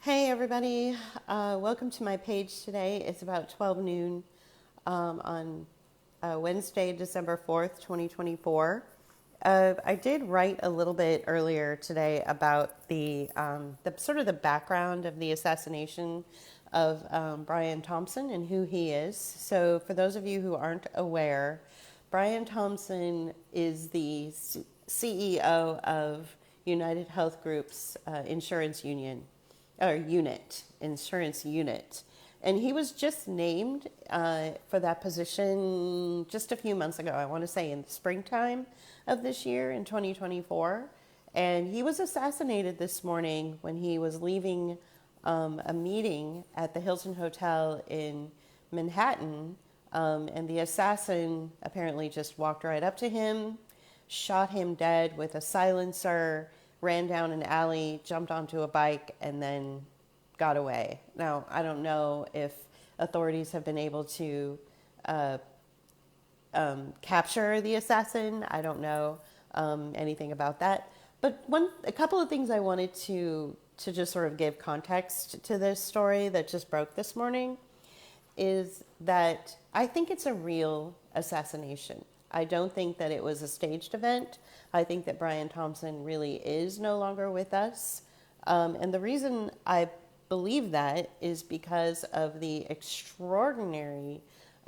Hey everybody, welcome to my page today. It's about 12 noon on Wednesday, December 4th, 2024. I did write a little bit earlier today about the sort of the background of the assassination of Brian Thompson and who he is. So for those of you who aren't aware, Brian Thompson is the CEO of United Health Group's insurance union or insurance unit. And he was just named for that position just a few months ago. I want to say in the springtime of this year in 2024. And he was assassinated this morning when he was leaving a meeting at the Hilton Hotel in Manhattan. And the assassin apparently just walked right up to him, shot him dead with a silencer, ran down an alley, jumped onto a bike, and then got away. Now, I don't know if authorities have been able to capture the assassin. I don't know anything about that. But a couple of things I wanted to just sort of give context to this story that just broke this morning is that I think it's a real assassination. I don't think that it was a staged event. I think that Brian Thompson really is no longer with us. And the reason I believe that is because of the extraordinary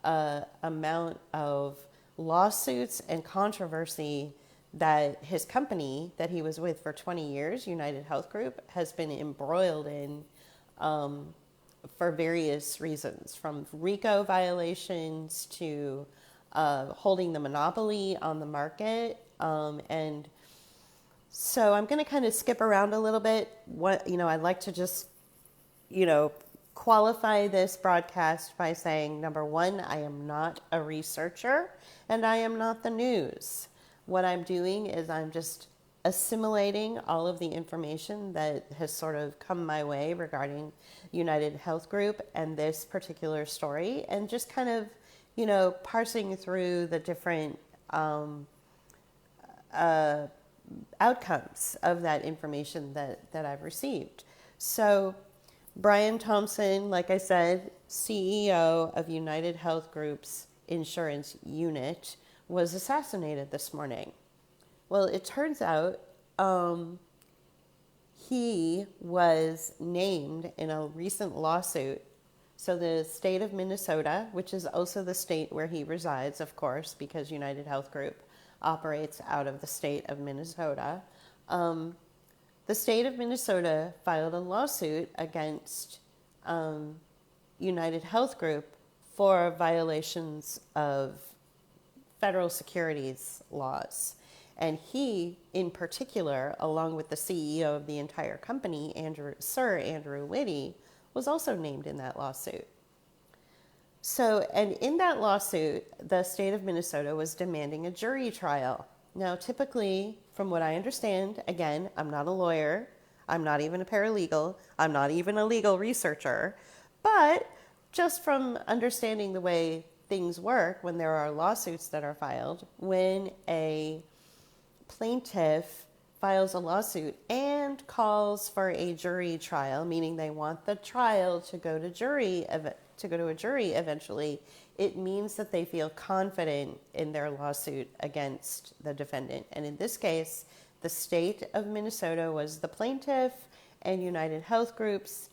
amount of lawsuits and controversy that his company that he was with for 20 years, United Health Group, has been embroiled in for various reasons, from RICO violations to holding the monopoly on the market. And so I'm going to kind of skip around a little bit. I'd like to just, qualify this broadcast by saying, number one, I am not a researcher and I am not the news. What I'm doing is I'm just assimilating all of the information that has sort of come my way regarding United Health Group and this particular story, and just kind of parsing through the different outcomes of that information that I've received. So Brian Thompson, like I said, CEO of United Health Group's insurance unit, was assassinated this morning. Well, it turns out he was named in a recent lawsuit. So the state of Minnesota, which is also the state where he resides, of course, because United Health Group operates out of the state of Minnesota. The state of Minnesota filed a lawsuit against United Health Group for violations of federal securities laws. And he, in particular, along with the CEO of the entire company, Sir Andrew Whitty, was also named in that lawsuit. So, and in that lawsuit, the state of Minnesota was demanding a jury trial. Now, typically, from what I understand, again, I'm not a lawyer, I'm not even a paralegal, I'm not even a legal researcher, but just from understanding the way things work when there are lawsuits that are filed, when a plaintiff files a lawsuit and calls for a jury trial, meaning they want the trial to go to a jury eventually, it means that they feel confident in their lawsuit against the defendant. And in this case, the state of Minnesota was the plaintiff, and United Health Group's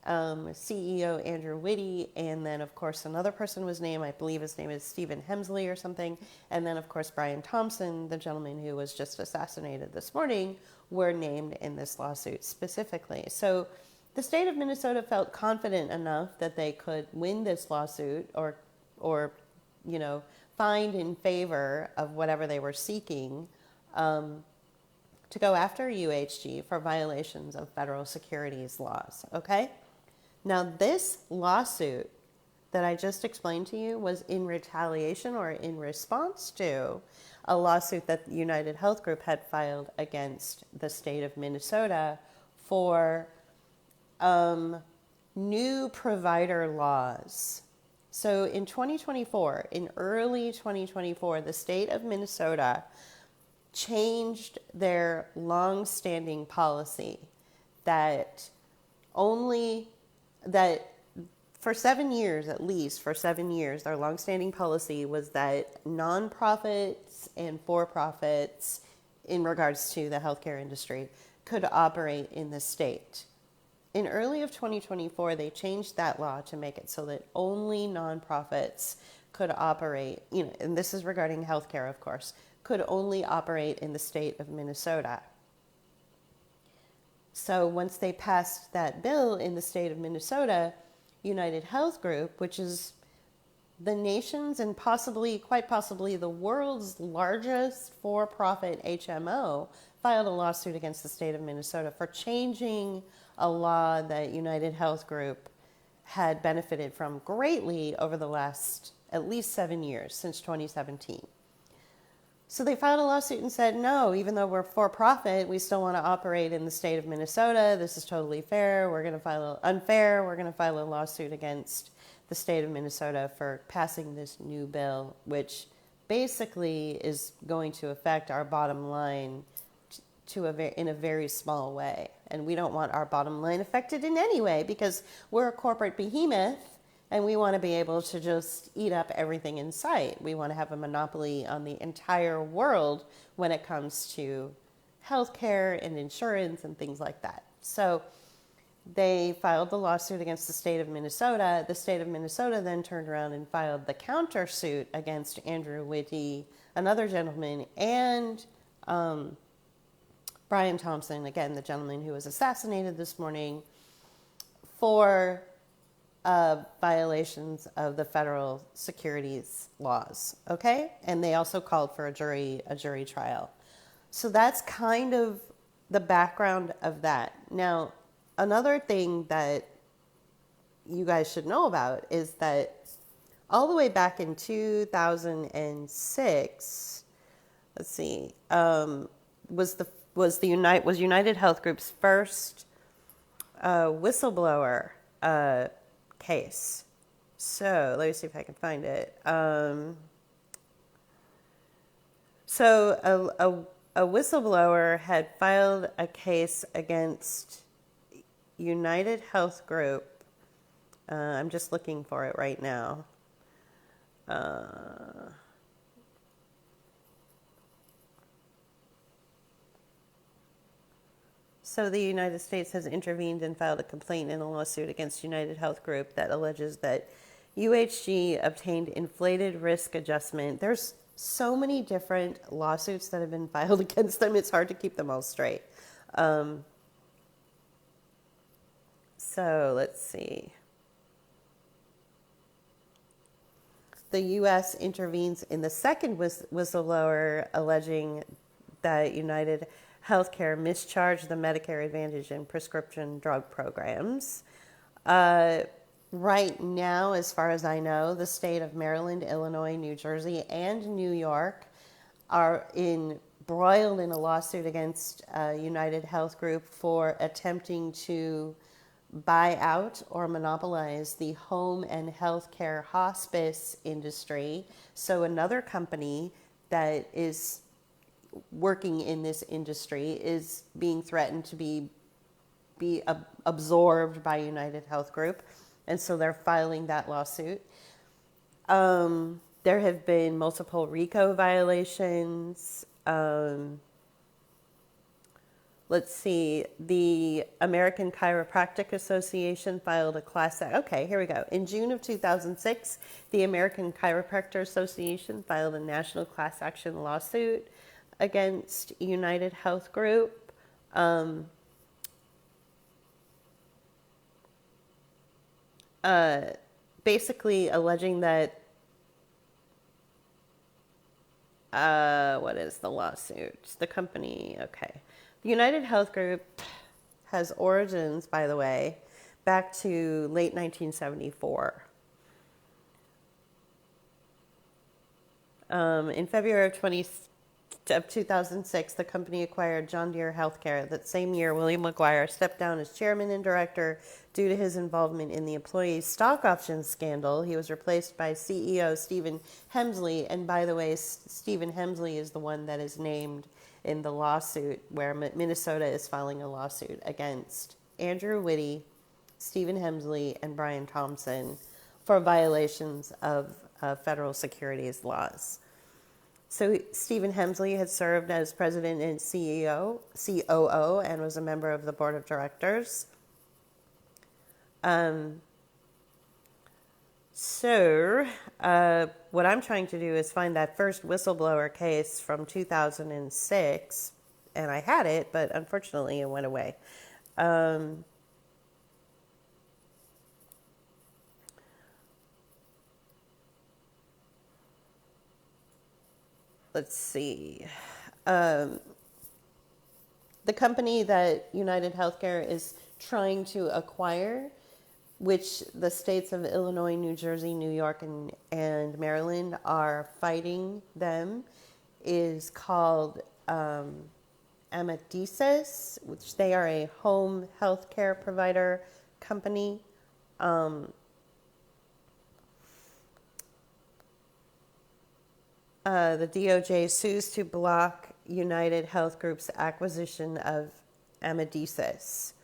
CEO Andrew Whitty, and then of course another person was named. I believe his name is Stephen Hemsley or something, and then of course Brian Thompson, the gentleman who was just assassinated this morning, were named in this lawsuit specifically. So the state of Minnesota felt confident enough that they could win this lawsuit or find in favor of whatever they were seeking to go after UHG for violations of federal securities laws. Okay. Now, this lawsuit that I just explained to you was in retaliation or in response to a lawsuit that United Health Group had filed against the state of Minnesota for new provider laws. So in 2024, in early 2024, the state of Minnesota changed their long-standing policy that only that for 7 years, at least for 7 years, their longstanding policy was that nonprofits and for-profits in regards to the healthcare industry could operate in the state. In early of 2024, they changed that law to make it so that only nonprofits could operate, and this is regarding healthcare, of course, could only operate in the state of Minnesota. So once they passed that bill in the state of Minnesota, United Health Group, which is the nation's and quite possibly the world's largest for-profit HMO, filed a lawsuit against the state of Minnesota for changing a law that United Health Group had benefited from greatly over the last at least 7 years, since 2017. So they filed a lawsuit and said, no, even though we're for profit, we still want to operate in the state of Minnesota. This is totally fair. We're going to file unfair. We're going to file a lawsuit against the state of Minnesota for passing this new bill, which basically is going to affect our bottom line in a very small way. And we don't want our bottom line affected in any way because we're a corporate behemoth. And we want to be able to just eat up everything in sight. We want to have a monopoly on the entire world when it comes to healthcare and insurance and things like that. So they filed the lawsuit against the state of Minnesota. The state of Minnesota then turned around and filed the countersuit against Andrew Whitty, another gentleman, and Brian Thompson, again, the gentleman who was assassinated this morning, for violations of the federal securities laws, okay? And they also called for a jury trial. So that's kind of the background of that. Now, another thing that you guys should know about is that all the way back in 2006, let's see, was United Health Group's first whistleblower case. So let me see if I can find it. So a whistleblower had filed a case against United Health Group. I'm just looking for it right now. So the United States has intervened and filed a complaint in a lawsuit against United Health Group that alleges that UHG obtained inflated risk adjustment. There's so many different lawsuits that have been filed against them. It's hard to keep them all straight. So let's see. The U.S. intervenes in the second whistleblower alleging that United Healthcare mischarged the Medicare Advantage and prescription drug programs. Right now, as far as I know, the state of Maryland, Illinois, New Jersey, and New York are embroiled in a lawsuit against United Health Group for attempting to buy out or monopolize the home and healthcare hospice industry. So another company that is working in this industry is being threatened to be absorbed by United Health Group, and so they're filing that lawsuit. There have been multiple RICO violations. Let's see, the American Chiropractic Association filed a class action. Okay, here we go. In June of 2006, the American Chiropractor Association filed a national class action lawsuit against United Health Group. Basically alleging that, what is the lawsuit? The company, okay. The United Health Group has origins, by the way, back to late 1974. In February of 2006, the company acquired John Deere Healthcare. That same year, William McGuire stepped down as chairman and director due to his involvement in the employee stock options scandal. He was replaced by CEO Stephen Hemsley. And by the way, Stephen Hemsley is the one that is named in the lawsuit where Minnesota is filing a lawsuit against Andrew Whitty, Stephen Hemsley and Brian Thompson for violations of federal securities laws. So Stephen Hemsley had served as president and COO, and was a member of the board of directors. What I'm trying to do is find that first whistleblower case from 2006, and I had it, but unfortunately it went away. Let's see. The company that United Healthcare is trying to acquire, which the states of Illinois, New Jersey, New York, and Maryland are fighting them, is called Amadeus, which they are a home health care provider company. The DOJ sues to block United Health Group's acquisition of Amadeus.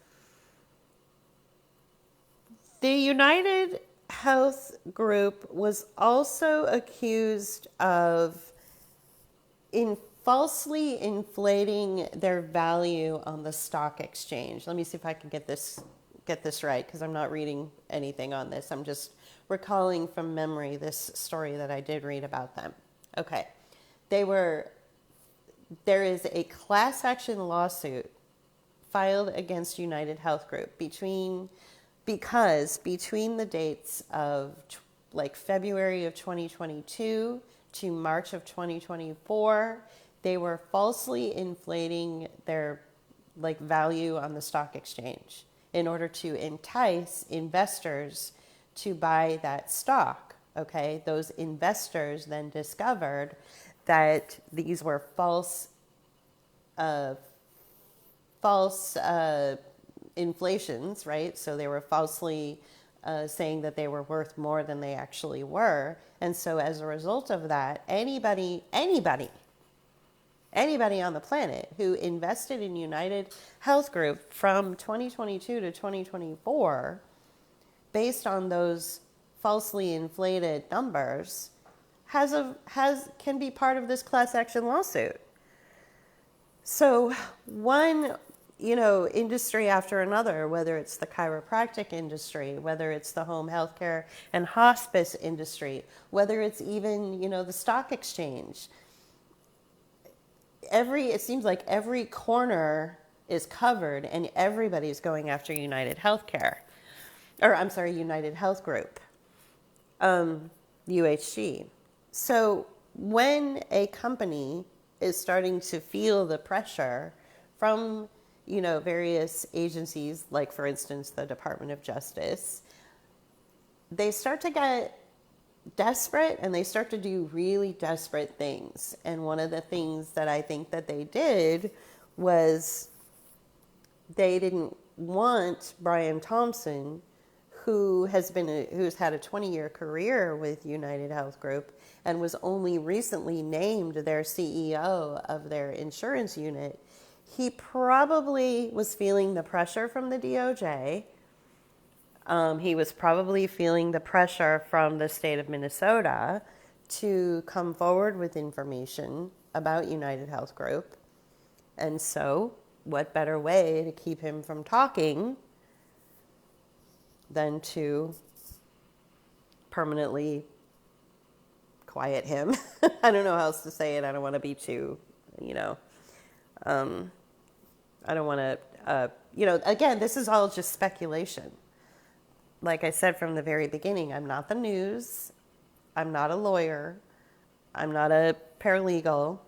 The United Health Group was also accused of falsely inflating their value on the stock exchange. Let me see if I can get this right, because I'm not reading anything on this. I'm just recalling from memory this story that I did read about them. Okay. There is a class action lawsuit filed against United Health Group because between the dates of February of 2022 to March of 2024, they were falsely inflating their value on the stock exchange in order to entice investors to buy that stock. Okay, those investors then discovered that these were false inflations, right? So they were falsely saying that they were worth more than they actually were. And so as a result of that, anybody on the planet who invested in United Health Group from 2022 to 2024, based on those falsely inflated numbers, can be part of this class action lawsuit. So one, industry after another, whether it's the chiropractic industry, whether it's the home healthcare and hospice industry, whether it's even, the stock exchange, it seems like every corner is covered and everybody's going after United Healthcare. United Health Group. UHG. So when a company is starting to feel the pressure from, various agencies, like for instance, the Department of Justice, they start to get desperate and they start to do really desperate things. And one of the things that I think that they did was they didn't want Brian Thompson, who's had a 20-year career with United Health Group and was only recently named their CEO of their insurance unit. He probably was feeling the pressure from the DOJ. He was probably feeling the pressure from the state of Minnesota to come forward with information about United Health Group. And so, what better way to keep him from talking than to permanently quiet him? I don't know how else to say it. I don't want to be too, I don't want to, again, this is all just speculation. Like I said from the very beginning, I'm not the news. I'm not a lawyer. I'm not a paralegal.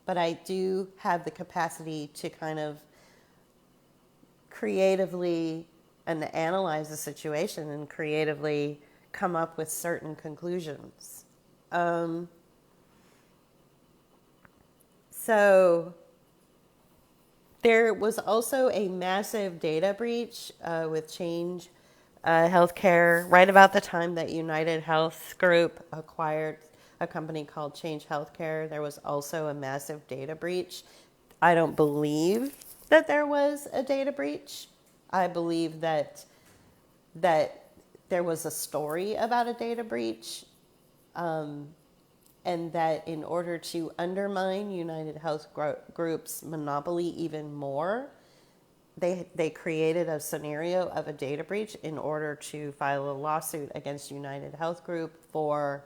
But I do have the capacity to kind of creatively and analyze the situation and creatively come up with certain conclusions. So there was also a massive data breach with Change Healthcare right about the time that United Health Group acquired a company called Change Healthcare. There was also a massive data breach. I don't believe that there was a data breach. I believe that that there was a story about a data breach, and that in order to undermine United Health Group's monopoly even more, they created a scenario of a data breach in order to file a lawsuit against United Health Group for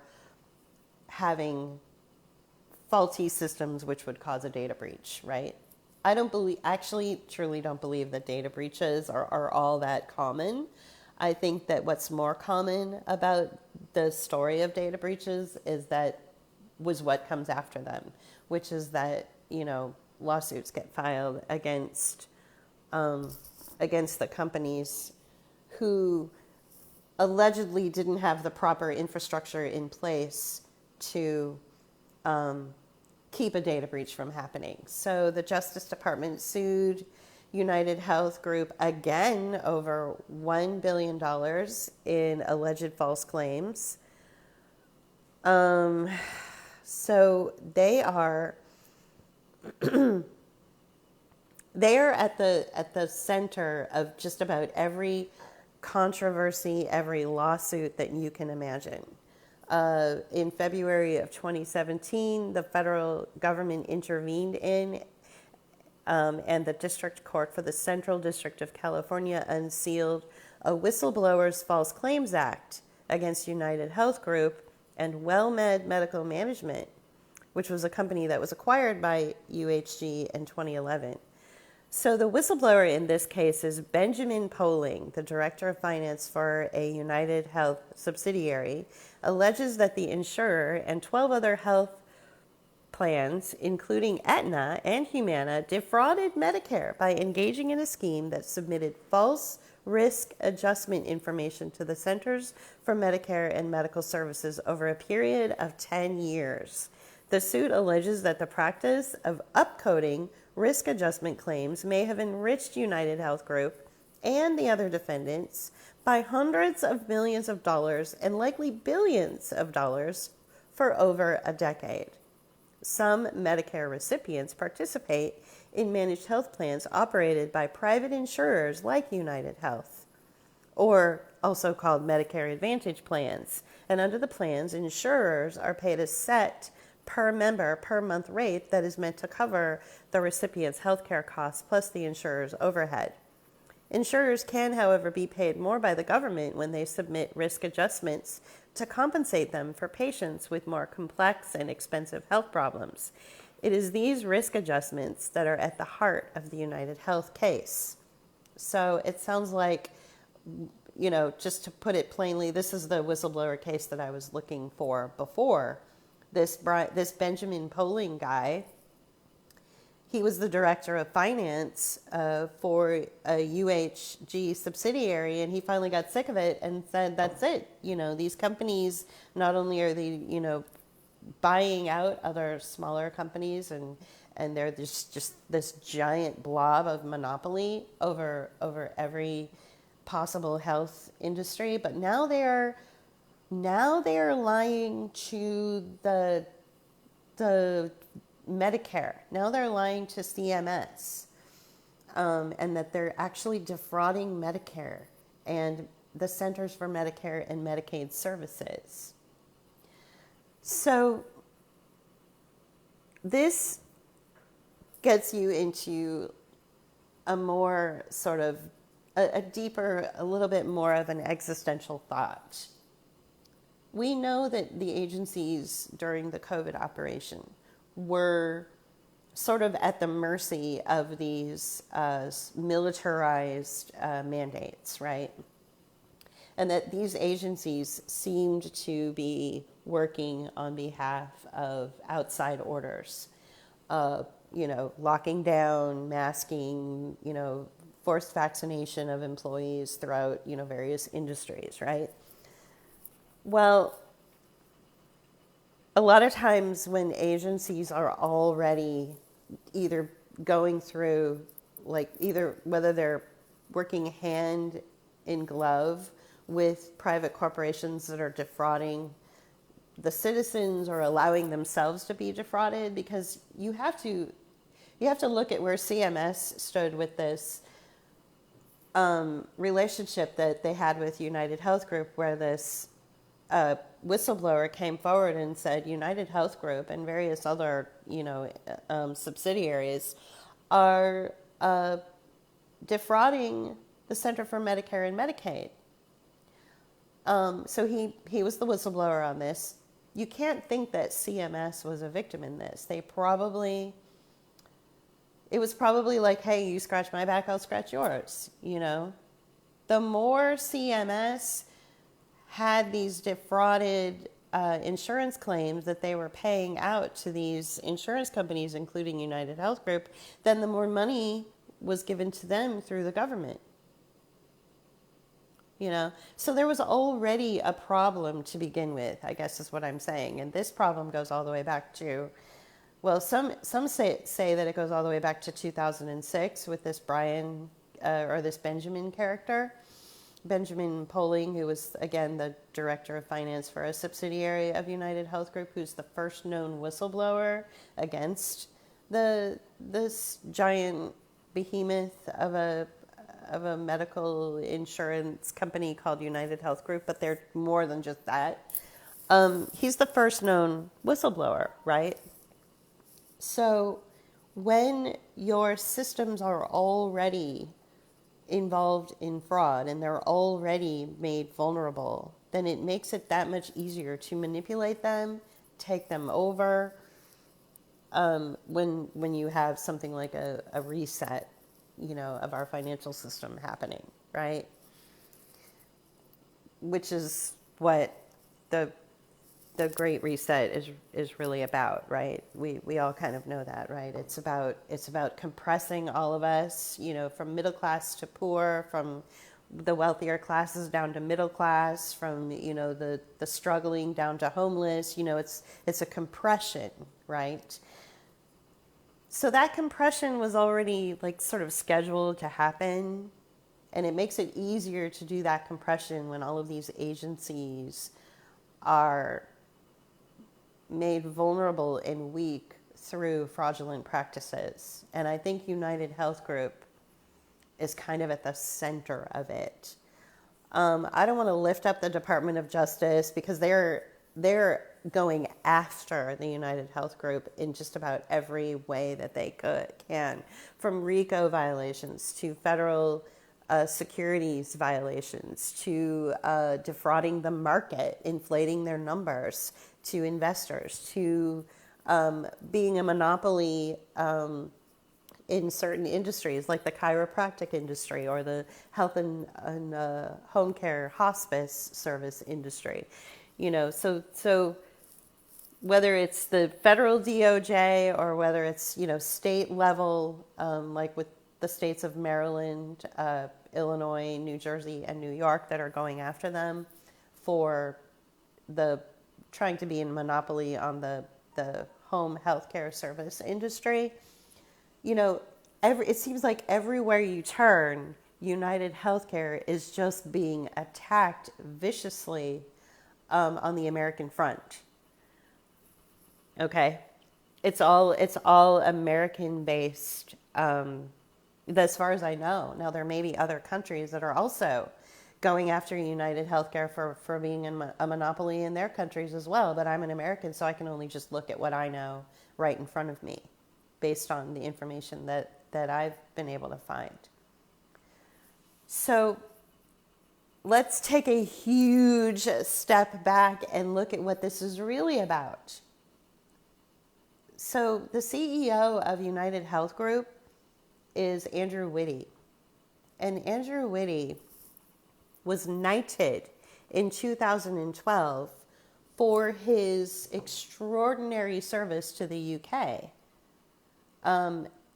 having faulty systems which would cause a data breach, right? I don't believe, actually, truly don't believe that data breaches are all that common. I think that what's more common about the story of data breaches is that was what comes after them, which is that, lawsuits get filed against the companies who allegedly didn't have the proper infrastructure in place to keep a data breach from happening. So the Justice Department sued United Health Group again over $1 billion in alleged false claims. So they are at the center of just about every controversy, every lawsuit that you can imagine. In February of 2017, the federal government intervened in, and the District Court for the Central District of California unsealed a Whistleblowers False Claims Act against United Health Group and WellMed Medical Management, which was a company that was acquired by UHG in 2011. So the whistleblower in this case is Benjamin Poling, the director of finance for a United Health subsidiary, alleges that the insurer and 12 other health plans, including Aetna and Humana, defrauded Medicare by engaging in a scheme that submitted false risk adjustment information to the Centers for Medicare and Medical Services over a period of 10 years. The suit alleges that the practice of upcoding risk adjustment claims may have enriched United Health Group and the other defendants by hundreds of millions of dollars and likely billions of dollars for over a decade. Some Medicare recipients participate in managed health plans operated by private insurers like United Health, or also called Medicare Advantage plans. And under the plans, insurers are paid a set per member per month rate that is meant to cover the recipient's healthcare costs plus the insurer's overhead. Insurers can, however, be paid more by the government when they submit risk adjustments to compensate them for patients with more complex and expensive health problems. It is these risk adjustments that are at the heart of the United Health case. So it sounds like, just to put it plainly, this is the whistleblower case that I was looking for before. This Benjamin Poling guy, he was the director of finance for a UHG subsidiary, and he finally got sick of it and said, that's it. These companies, not only are they, buying out other smaller companies, and they're just this giant blob of monopoly over every possible health industry, but now they are lying to the Medicare. Now they're lying to CMS, and that they're actually defrauding Medicare and the Centers for Medicare and Medicaid Services. So this gets you into a more sort of a deeper, a little bit more of an existential thought. We know that the agencies during the COVID operation were sort of at the mercy of these militarized mandates, right? And that these agencies seemed to be working on behalf of outside orders, locking down, masking, forced vaccination of employees throughout, various industries, right? Well, a lot of times when agencies are already either going through, whether they're working hand in glove with private corporations that are defrauding the citizens or allowing themselves to be defrauded, because you have to look at where CMS stood with this. relationship that they had with United Health Group, where this whistleblower came forward and said United Health Group and various other, subsidiaries are defrauding the Center for Medicare and Medicaid. So he was the whistleblower on this. You can't think that CMS was a victim in this. It was probably like, hey, you scratch my back, I'll scratch yours, The more CMS had these defrauded insurance claims that they were paying out to these insurance companies, including United Health Group, then the more money was given to them through the government. So there was already a problem to begin with, I guess is what I'm saying. And this problem goes all the way back to, well, some say that it goes all the way back to 2006 with this this Benjamin character. Benjamin Poling, who was, again, the director of finance for a subsidiary of United Health Group, who's the first known whistleblower against this giant behemoth of a medical insurance company called United Health Group, but they're more than just that. He's the first known whistleblower, right? So when your systems are already involved in fraud and they're already made vulnerable, then it makes it that much easier to manipulate them, take them over, when you have something like a reset, of our financial system happening, right? Which is what the Great Reset is really about, right? We all kind of know that, right? It's about compressing all of us, from middle class to poor, from the wealthier classes down to middle class, from the struggling down to homeless. It's a compression, right? So that compression was already sort of scheduled to happen, and it makes it easier to do that compression when all of these agencies are made vulnerable and weak through fraudulent practices. And I think United Health Group is kind of at the center of it. I don't want to lift up the Department of Justice because they're going after the United Health Group in just about every way that they can, from RICO violations to federal securities violations to defrauding the market, inflating their numbers to investors, to being a monopoly in certain industries like the chiropractic industry or the health and home care hospice service industry. So whether it's the federal DOJ or whether it's, state level, like with the states of Maryland, Illinois, New Jersey, and New York that are going after them for trying to be in monopoly on the home healthcare service industry. It seems like everywhere you turn, United Healthcare is just being attacked viciously on the American front. Okay, it's all American based, as far as I know. Now there may be other countries that are also going after United Healthcare for being a monopoly in their countries as well. But I'm an American, so I can only just look at what I know right in front of me, based on the information that I've been able to find. So let's take a huge step back and look at what this is really about. So the CEO of United Health Group is Andrew Whitty. And Andrew Whitty was knighted in 2012 for his extraordinary service to the UK,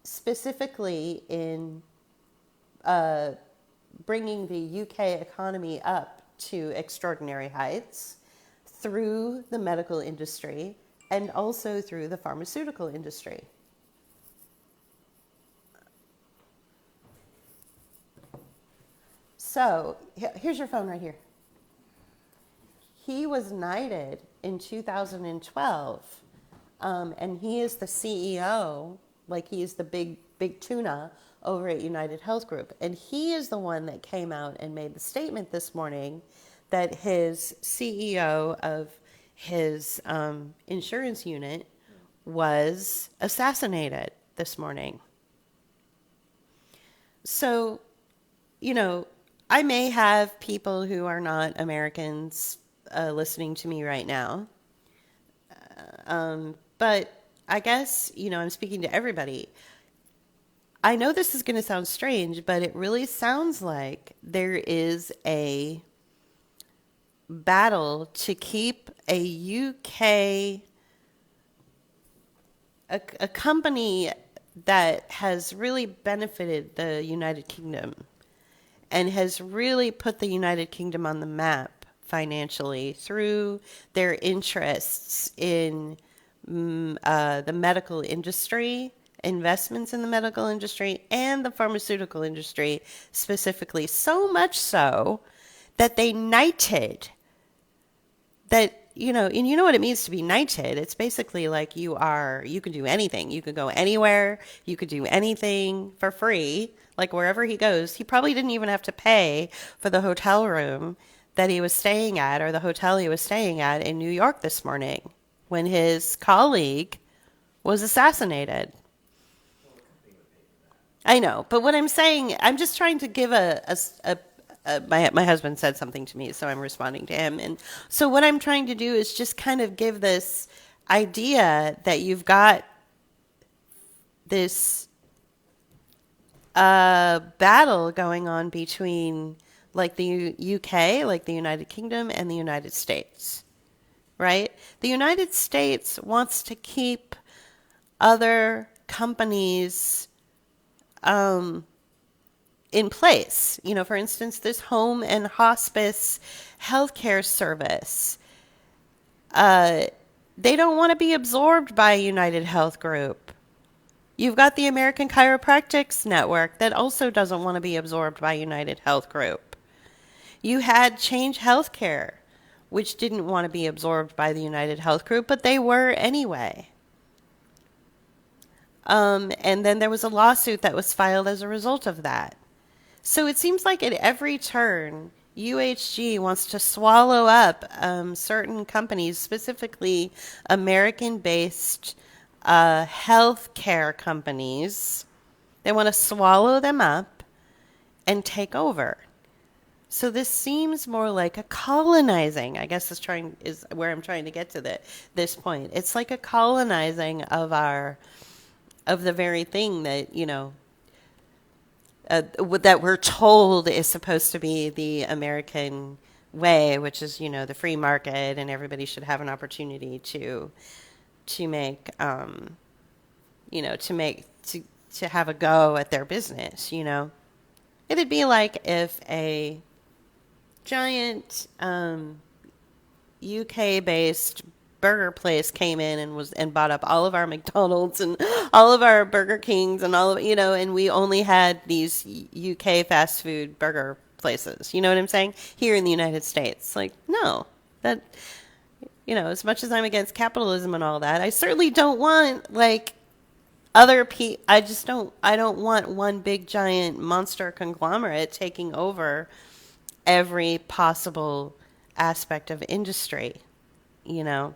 specifically in bringing the UK economy up to extraordinary heights through the medical industry and also through the pharmaceutical industry. So here's your phone right here. He was knighted in 2012, and he is the CEO, like he is the big tuna over at United Health Group. And he is the one that came out and made the statement this morning that his CEO of his insurance unit was assassinated this morning. So, you know, I may have people who are not Americans listening to me right now. But I guess, you know, I'm speaking to everybody. I know this is going to sound strange, but it really sounds like there is a battle to keep a UK, a company that has really benefited the United Kingdom and has really put the United Kingdom on the map financially through their interests in the medical industry, investments in the medical industry, and the pharmaceutical industry specifically. So much so that they knighted that, you know, and you know what it means to be knighted. It's basically like you can do anything. You could go anywhere. You could do anything for free. Like wherever he goes, he probably didn't even have to pay for the hotel room that he was staying at or the hotel he was staying at in New York this morning when his colleague was assassinated. I know, but what I'm saying, I'm just trying to give my husband said something to me, so I'm responding to him. And so what I'm trying to do is just kind of give this idea that you've got this battle going on between like the UK, like the United Kingdom, and the United States, right? The United States wants to keep other companies in place. You know, for instance, this home and hospice healthcare service. They don't want to be absorbed by United Health Group. You've got the American Chiropractics Network that also doesn't want to be absorbed by United Health Group. You had Change Healthcare, which didn't want to be absorbed by the United Health Group, but they were anyway. And then there was a lawsuit that was filed as a result of that. So it seems like at every turn, UHG wants to swallow up certain companies, specifically American-based healthcare companies. They want to swallow them up and take over. So this seems more like a colonizing, I guess is where I'm trying to get to this point. It's like a colonizing of the very thing that, you know, that we're told is supposed to be the American way, which is, you know, the free market and everybody should have an opportunity to make, you know, to have a go at their business, you know. It'd be like if a giant UK-based burger place came in and bought up all of our McDonald's and all of our Burger Kings and all of, you know, and we only had these UK fast food burger places. You know what I'm saying? Here in the United States. Like, no. That, you know, as much as I'm against capitalism and all that, I certainly don't want like I don't want one big giant monster conglomerate taking over every possible aspect of industry, you know.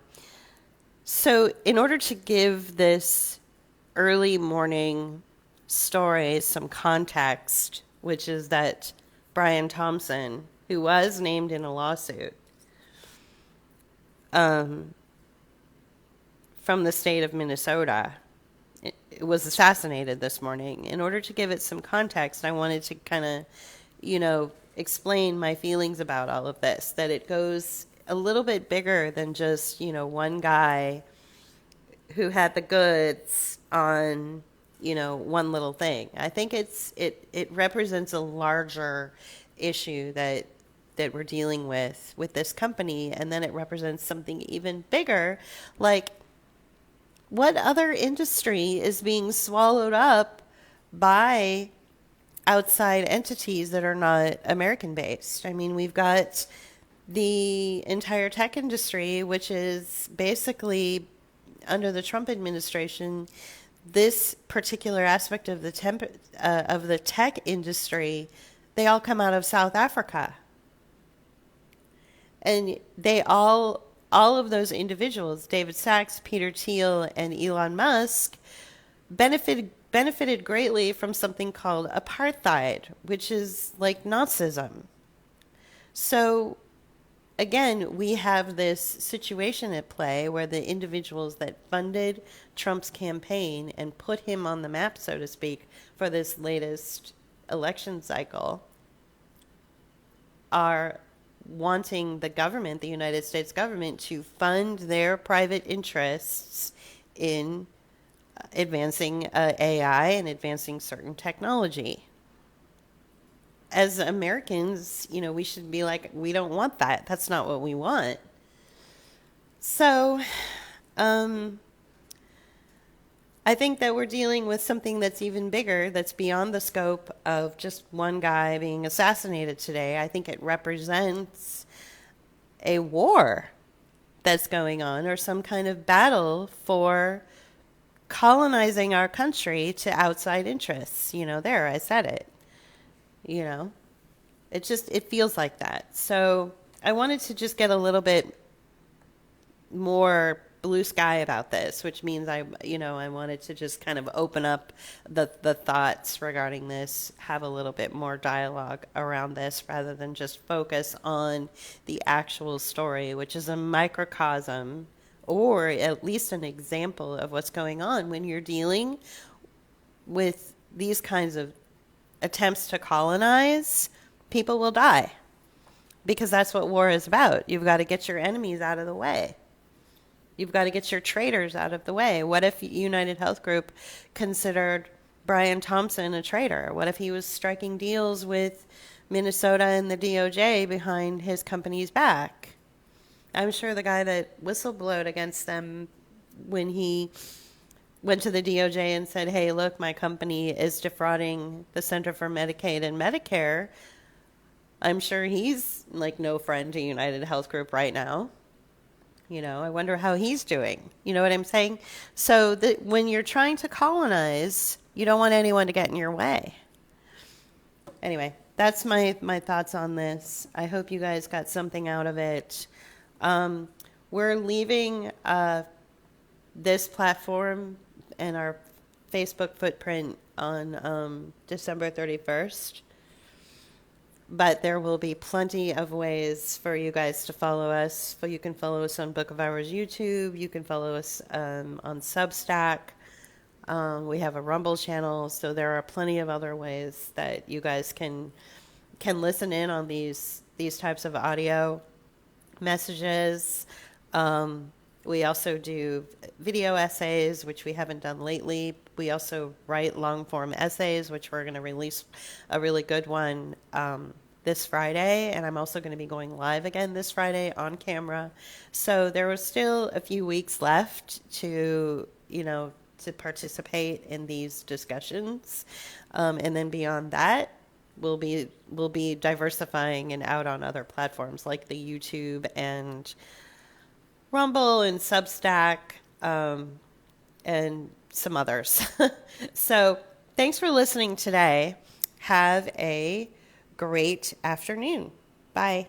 So in order to give this early morning story some context, which is that Brian Thompson, who was named in a lawsuit from the state of Minnesota, it was assassinated this morning. In order to give it some context, I wanted to kind of, you know, explain my feelings about all of this, that it goes a little bit bigger than just, you know, one guy who had the goods on, you know, one little thing. I think it represents a larger issue that we're dealing with this company, and then it represents something even bigger, like what other industry is being swallowed up by outside entities that are not American based. I mean, we've got the entire tech industry, which is basically under the Trump administration, this particular aspect of the tech industry, they all come out of South Africa. And all of those individuals, David Sachs, Peter Thiel, and Elon Musk, benefited greatly from something called apartheid, which is like Nazism. So again, we have this situation at play where the individuals that funded Trump's campaign and put him on the map, so to speak, for this latest election cycle are wanting the government, the United States government, to fund their private interests in advancing AI and advancing certain technology. As Americans, we should be like, we don't want that. That's not what we want. So, I think that we're dealing with something that's even bigger, that's beyond the scope of just one guy being assassinated today. I think it represents a war that's going on, or some kind of battle for colonizing our country to outside interests. There, I said it. It feels like that. So I wanted to just get a little bit more blue sky about this, which means I wanted to just kind of open up the thoughts regarding this, have a little bit more dialogue around this rather than just focus on the actual story, which is a microcosm or at least an example of what's going on when you're dealing with these kinds of attempts to colonize. People will die because that's what war is about. You've got to get your enemies out of the way. You've got to get your traitors out of the way. What if United Health Group considered Brian Thompson a traitor? What if he was striking deals with Minnesota and the DOJ behind his company's back? I'm sure the guy that whistleblowed against them when he went to the DOJ and said, hey, look, my company is defrauding the Center for Medicaid and Medicare, I'm sure he's like no friend to United Health Group right now. I wonder how he's doing. You know what I'm saying? So when you're trying to colonize, you don't want anyone to get in your way. Anyway, that's my thoughts on this. I hope you guys got something out of it. We're leaving this platform and our Facebook footprint on December 31st. But there will be plenty of ways for you guys to follow us. You can follow us on Book of Hours YouTube. You can follow us on Substack. We have a Rumble channel. So there are plenty of other ways that you guys can listen in on these types of audio messages. We also do video essays, which we haven't done lately. We also write long-form essays, which we're going to release a really good one this Friday. And I'm also going to be going live again this Friday on camera. So there was still a few weeks left to participate in these discussions. And then beyond that, we'll be diversifying and out on other platforms like the YouTube and Rumble and Substack, and some others. So thanks for listening today. Have a great afternoon. Bye.